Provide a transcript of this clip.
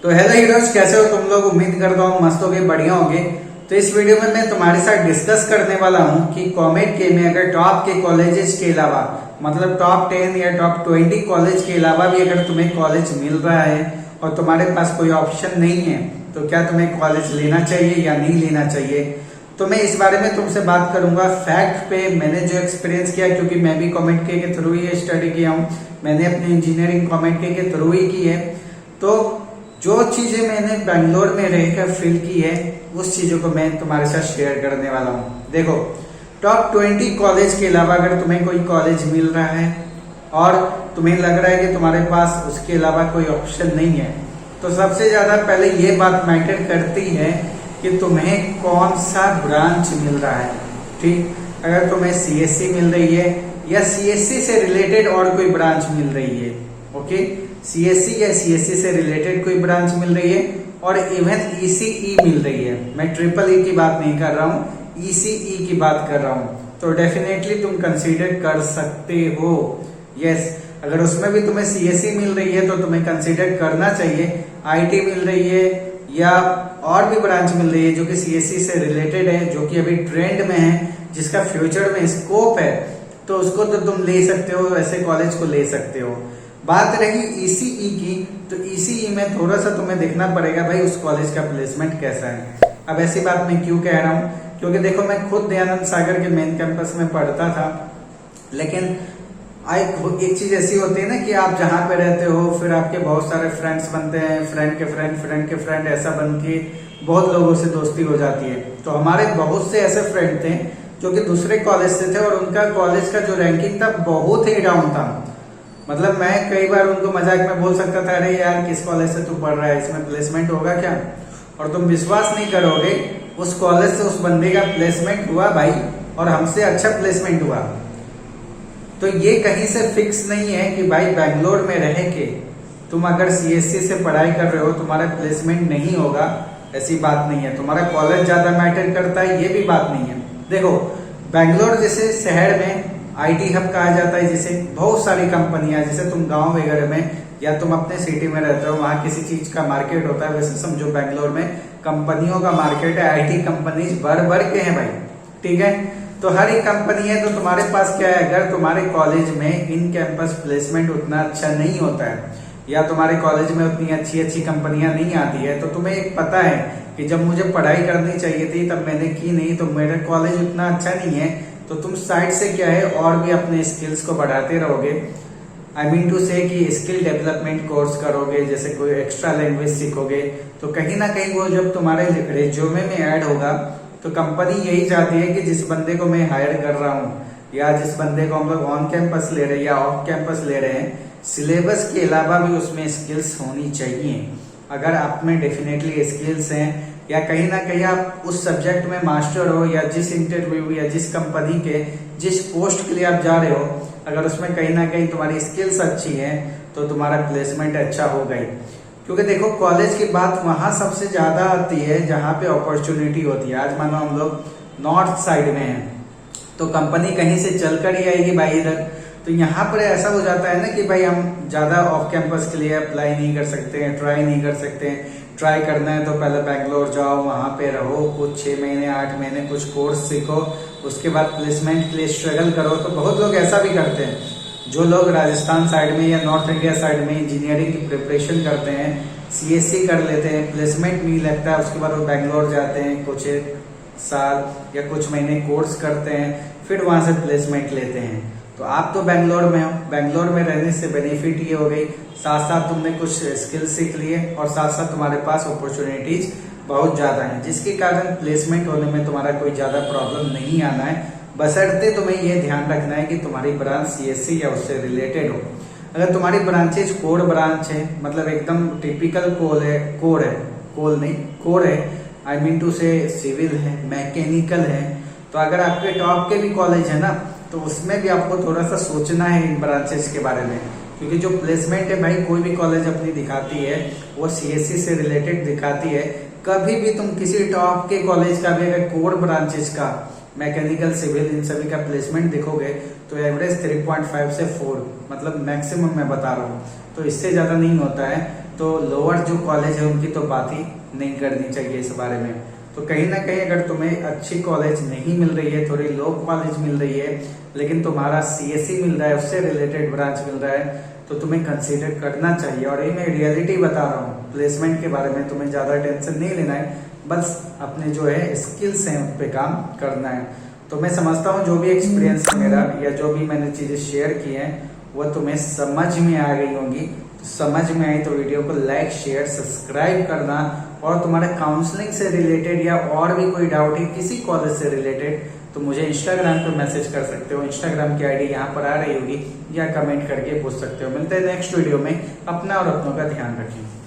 तो hello heroes, कैसे हो तुम लोग। उम्मीद करता हूँ मस्त होगे, बढ़िया होगे। तो इस वीडियो में मैं तुम्हारे साथ डिस्कस करने वाला हूँ कि कॉमेड के में अगर टॉप के कॉलेजेस के अलावा मतलब टॉप 10 या टॉप 20 कॉलेज के अलावा भी अगर तुम्हें कॉलेज मिल रहा है और तुम्हारे पास कोई ऑप्शन नहीं है तो क्या तुम्हें कॉलेज लेना चाहिए या नहीं लेना चाहिए। तो मैं इस बारे में तुमसे बात करूंगा फैक्ट पे। मैंने जो एक्सपीरियंस किया, क्योंकि मैं भी कॉमेड के थ्रू ही स्टडी किया हूँ, मैंने अपनी इंजीनियरिंग कॉमेड के थ्रू ही की है। तो जो चीजें मैंने बैंगलोर में रहकर फील की है उस चीजों को मैं तुम्हारे साथ शेयर करने वाला हूँ। देखो, टॉप 20 कॉलेज के अलावा अगर तुम्हें कोई कॉलेज मिल रहा है और तुम्हें लग रहा है कि तुम्हारे पास उसके अलावा कोई ऑप्शन नहीं है, तो सबसे ज्यादा पहले ये बात मैटर करती है कि तुम्हें कौन सा ब्रांच मिल रहा है। ठीक, अगर तुम्हें सीएससी मिल रही है या सीएससी से रिलेटेड और कोई ब्रांच मिल रही है, ओके, सीएससी या सीएससी से रिलेटेड कोई ब्रांच मिल रही है और इवन ईसीई मिल रही है, मैं ट्रिपल ई की बात नहीं कर रहा हूँ, ईसीई की बात कर रहा हूँ, तो डेफिनेटली तुम कंसीडर कर सकते हो। यस, अगर उसमें भी तुम्हें सीएससी मिल रही है तो तुम्हें कंसीडर करना चाहिए। आईटी मिल रही है या और भी ब्रांच मिल रही है जो कि सीएससी से रिलेटेड है, जो कि अभी ट्रेंड में है, जिसका फ्यूचर में स्कोप है, तो उसको तो तुम ले सकते हो, ऐसे कॉलेज को ले सकते हो। बात रही ईसीई की, तो ईसीई में थोड़ा सा तुम्हें देखना पड़ेगा भाई उस कॉलेज का प्लेसमेंट कैसा है। अब ऐसी बात मैं क्यों कह रहा हूँ, क्योंकि देखो मैं खुद दयानंद सागर के मेन कैंपस में पढ़ता था, लेकिन एक चीज ऐसी होती है ना कि आप जहाँ पे रहते हो फिर आपके बहुत सारे फ्रेंड्स बनते हैं, फ्रेंड के फ्रेंड, फ्रेंड के फ्रेंड, ऐसा बन के बहुत लोगों से दोस्ती हो जाती है। तो हमारे बहुत से ऐसे फ्रेंड थे जो कि दूसरे कॉलेज से थे और उनका कॉलेज का जो रैंकिंग था बहुत ही डाउन था। मतलब मैं कई बार उनको मजाक में बोल सकता था, अरे यार किस कॉलेज से तू पढ़ रहा है, इसमें प्लेसमेंट होगा क्या। और तुम विश्वास नहीं करोगे, उस कॉलेज से उस बंदे का प्लेसमेंट हुआ भाई, और हमसे अच्छा प्लेसमेंट हुआ। तो ये कहीं से फिक्स नहीं है कि भाई बैंगलोर में रह के तुम अगर सीएससी से पढ़ाई कर रहे हो तुम्हारा प्लेसमेंट नहीं होगा, ऐसी बात नहीं है। तुम्हारा कॉलेज ज्यादा मैटर करता है, ये भी बात नहीं है। देखो, बैंगलोर जैसे शहर में आईटी हब कहा जाता है, जिसे बहुत सारी कंपनियां, जैसे तुम गांव वगैरह में या तुम अपने सिटी में रहते हो वहां किसी चीज का मार्केट होता है, वैसे समझो बैंगलोर में कंपनियों का मार्केट है। आईटी कंपनीज भर भर के हैं भाई, ठीक है। तो हर एक कंपनी है, तो तुम्हारे पास क्या है, अगर तुम्हारे कॉलेज में इन कैंपस प्लेसमेंट उतना अच्छा नहीं होता है या तुम्हारे कॉलेज में उतनी अच्छी अच्छी कंपनियां नहीं आती है, तो तुम्हें एक पता है कि जब मुझे पढ़ाई करनी चाहिए थी तब मैंने की नहीं, तो मेरा कॉलेज उतना अच्छा नहीं है, तो तुम साइड से क्या है और भी अपने स्किल्स को बढ़ाते रहोगे। आई मीन टू से कि स्किल डेवलपमेंट कोर्स करोगे, जैसे कोई एक्स्ट्रा लैंग्वेज सीखोगे, तो कहीं ना कहीं वो जब तुम्हारे रिज्यूमे में ऐड होगा तो कंपनी यही चाहती है कि जिस बंदे को मैं हायर कर रहा हूँ या जिस बंदे को हम लोग ऑन कैंपस ले रहे हैं या ऑफ कैंपस ले रहे हैं, सिलेबस के अलावा भी उसमें स्किल्स होनी चाहिए। अगर आप में डेफिनेटली स्किल्स हैं या कहीं ना कहीं आप उस सब्जेक्ट में मास्टर हो या जिस इंटरव्यू या जिस कंपनी के जिस पोस्ट के लिए आप जा रहे हो, अगर उसमें कहीं ना कहीं तुम्हारी स्किल्स अच्छी है तो तुम्हारा प्लेसमेंट अच्छा होगा ही। क्योंकि देखो, कॉलेज की बात वहां सबसे ज्यादा आती है जहां पे अपॉर्चुनिटी होती है। आज मानो हम लोग नॉर्थ साइड में हैं तो कंपनी कहीं से चलकर ही आएगी भाई इधर, तो यहाँ पर ऐसा हो जाता है ना कि भाई हम ज्यादा ऑफ कैंपस के लिए अप्लाई नहीं कर सकते हैं, ट्राई नहीं कर सकते हैं। ट्राई करना है तो पहले बैंगलोर जाओ, वहां पे रहो कुछ 6 महीने 8 महीने, कुछ कोर्स सीखो, उसके बाद प्लेसमेंट के लिए स्ट्रगल करो। तो बहुत लोग ऐसा भी करते हैं, जो लोग राजस्थान साइड में या नॉर्थ इंडिया साइड में इंजीनियरिंग की प्रिपरेशन करते हैं, सीएससी कर लेते हैं, प्लेसमेंट नहीं लगता, उसके बाद वो बैंगलोर जाते हैं, कुछ साल या कुछ महीने कोर्स करते हैं, फिर वहां से प्लेसमेंट लेते हैं। तो आप तो बैंगलोर में हो, बैंगलोर में रहने से बेनिफिट ये हो गई, साथ साथ तुमने कुछ स्किल सीख लिए और साथ साथ तुम्हारे पास अपॉर्चुनिटीज बहुत ज्यादा है, जिसके कारण प्लेसमेंट होने में तुम्हारा कोई ज्यादा प्रॉब्लम नहीं आना है। बशर्ते तुम्हें ये ध्यान रखना है कि तुम्हारी ब्रांच सीएससी या उससे रिलेटेड हो। अगर तुम्हारी ब्रांचेज कोर ब्रांच है, मतलब एकदम टिपिकल कोर है, आई मीन टू से सिविल है, मैकेनिकल है, तो अगर आपके टॉप के भी कॉलेज है ना, तो उसमें भी आपको थोड़ा सा सोचना है इन ब्रांचेस के बारे में। क्योंकि जो प्लेसमेंट है भाई, कोई भी कॉलेज अपनी दिखाती है वो सीएससी से रिलेटेड दिखाती है। कभी भी तुम किसी टॉप के कॉलेज का भी अगर कोर ब्रांचेस का मैकेनिकल, सिविल, इन सभी का प्लेसमेंट देखोगे तो एवरेज 3.5 से 4, मतलब मैक्सिमम मैं बता रहा हूँ, तो इससे ज्यादा नहीं होता है। तो लोअर जो कॉलेज है उनकी तो बात ही नहीं करनी चाहिए इस बारे में। तो कहीं ना कहीं अगर तुम्हें अच्छी कॉलेज नहीं मिल रही है, थोड़ी लो कॉलेज मिल रही है, लेकिन तुम्हारा सीएससी मिल रहा है, उससे रिलेटेड ब्रांच मिल रहा है, तो तुम्हें कंसीडर करना चाहिए। और ये मैं रियलिटी बता रहा हूँ, प्लेसमेंट के बारे में तुम्हें ज्यादा टेंशन नहीं लेना है, बस अपने जो है स्किल्स हैं उन पे काम करना है। तो मैं समझता हूँ जो भी एक्सपीरियंस है मेरा या जो भी मैंने चीजें शेयर की हैं वो तुम्हें समझ में आ गई होंगी। तो समझ में आई तो वीडियो को लाइक शेयर सब्सक्राइब करना, और तुम्हारे काउंसलिंग से रिलेटेड या और भी कोई डाउट है किसी कॉलेज से रिलेटेड तो मुझे इंस्टाग्राम पे मैसेज कर सकते हो। इंस्टाग्राम की आईडी यहाँ पर आ रही होगी, या कमेंट करके पूछ सकते हो। मिलते हैं नेक्स्ट वीडियो में। अपना और अपनों का ध्यान रखें।